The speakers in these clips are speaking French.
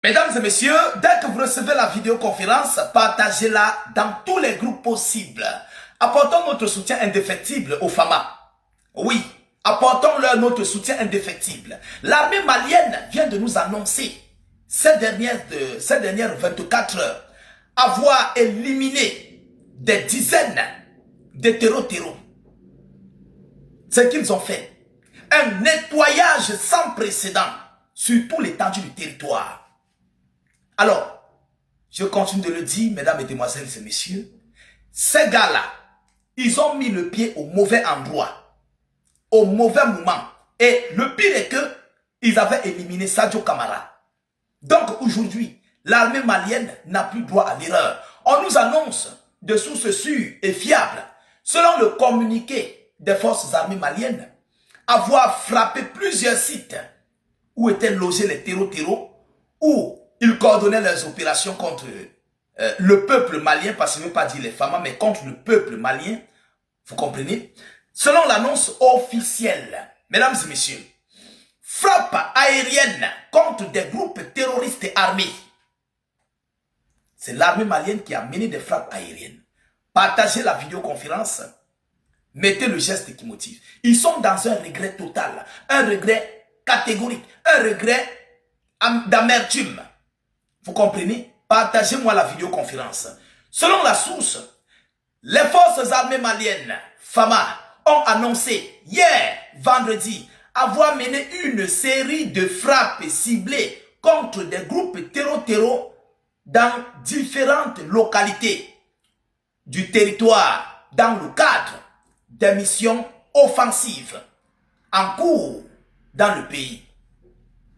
Mesdames et messieurs, dès que vous recevez la vidéoconférence, partagez-la dans tous les groupes possibles. Apportons notre soutien indéfectible aux FAMA. Oui, apportons-leur notre soutien indéfectible. L'armée malienne vient de nous annoncer, ces dernières 24 heures, avoir éliminé des dizaines de terreaux. Ce qu'ils ont fait, un nettoyage sans précédent sur tout l'étendue du territoire. Alors, je continue de le dire, mesdames, mesdemoiselles et messieurs, ces gars-là, ils ont mis le pied au mauvais endroit, au mauvais moment. Et le pire est que ils avaient éliminé Sadio Camara. Donc aujourd'hui, l'armée malienne n'a plus droit à l'erreur. On nous annonce de sources sûres et fiables, selon le communiqué des forces armées maliennes, avoir frappé plusieurs sites où étaient logés les terreaux, où ils coordonnaient leurs opérations contre le peuple malien, parce que je ne veux pas dire les femmes, mais contre le peuple malien, vous comprenez? Selon l'annonce officielle, mesdames et messieurs, frappe aérienne contre des groupes terroristes armés. C'est l'armée malienne qui a mené des frappes aériennes. Partagez la vidéoconférence, mettez le geste qui motive. Ils sont dans un regret total, un regret catégorique, un regret d'amertume. Vous comprenez? Partagez-moi la vidéoconférence. Selon la source, les forces armées maliennes, FAMA, ont annoncé hier, vendredi, avoir mené une série de frappes ciblées contre des groupes terreaux dans différentes localités du territoire, dans le cadre des missions offensives en cours dans le pays.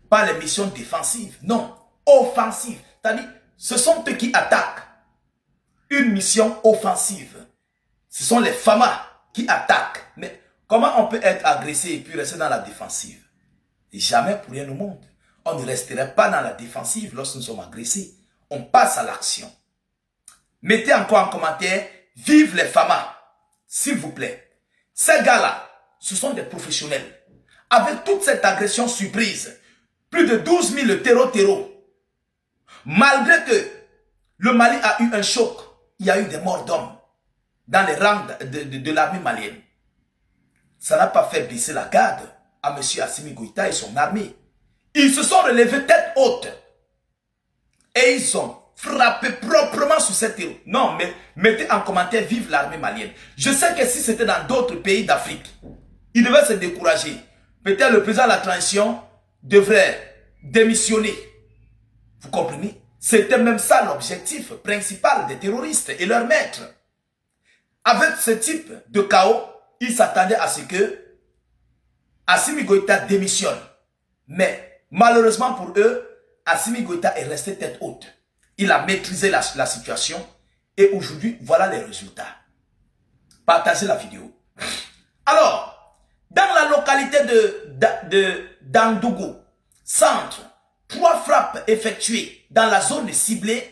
Pas les missions défensives, non, offensives. C'est-à-dire, ce sont eux qui attaquent. Une mission offensive. Ce sont les FAMA qui attaquent. Mais comment on peut être agressé et puis rester dans la défensive? Et jamais pour rien au monde. On ne resterait pas dans la défensive lorsque nous sommes agressés. On passe à l'action. Mettez encore en commentaire, vive les FAMA, s'il vous plaît. Ces gars-là, ce sont des professionnels. Avec toute cette agression surprise, plus de 12 000 terreaux. Malgré que le Mali a eu un choc, il y a eu des morts d'hommes dans les rangs de l'armée malienne. Ça n'a pas fait baisser la garde à M. Assimi Goïta et son armée. Ils se sont relevés tête haute et ils ont frappé proprement sur cette terre. Non, mais mettez en commentaire, vive l'armée malienne. Je sais que si c'était dans d'autres pays d'Afrique, ils devaient se décourager. Peut-être le président de la transition devrait démissionner. Vous comprenez? C'était même ça l'objectif principal des terroristes et leurs maîtres. Avec ce type de chaos, ils s'attendaient à ce que Assimi Goïta démissionne. Mais malheureusement pour eux, Assimi Goïta est resté tête haute. Il a maîtrisé la situation et aujourd'hui, voilà les résultats. Partagez la vidéo. Alors, dans la localité d'Andougou, centre, 3 frappes effectuées dans la zone ciblée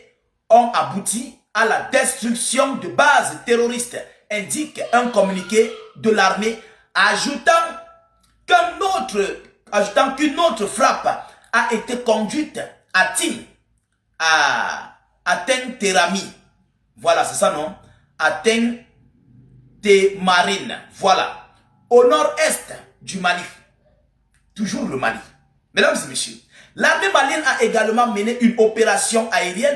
ont abouti à la destruction de bases terroristes, indique un communiqué de l'armée, ajoutant qu'une autre frappe a été conduite à Tenterami. Voilà, c'est ça, non? À Tentemarine. Voilà. Au nord-est du Mali. Toujours le Mali. Mesdames et messieurs, l'armée malienne a également mené une opération aérienne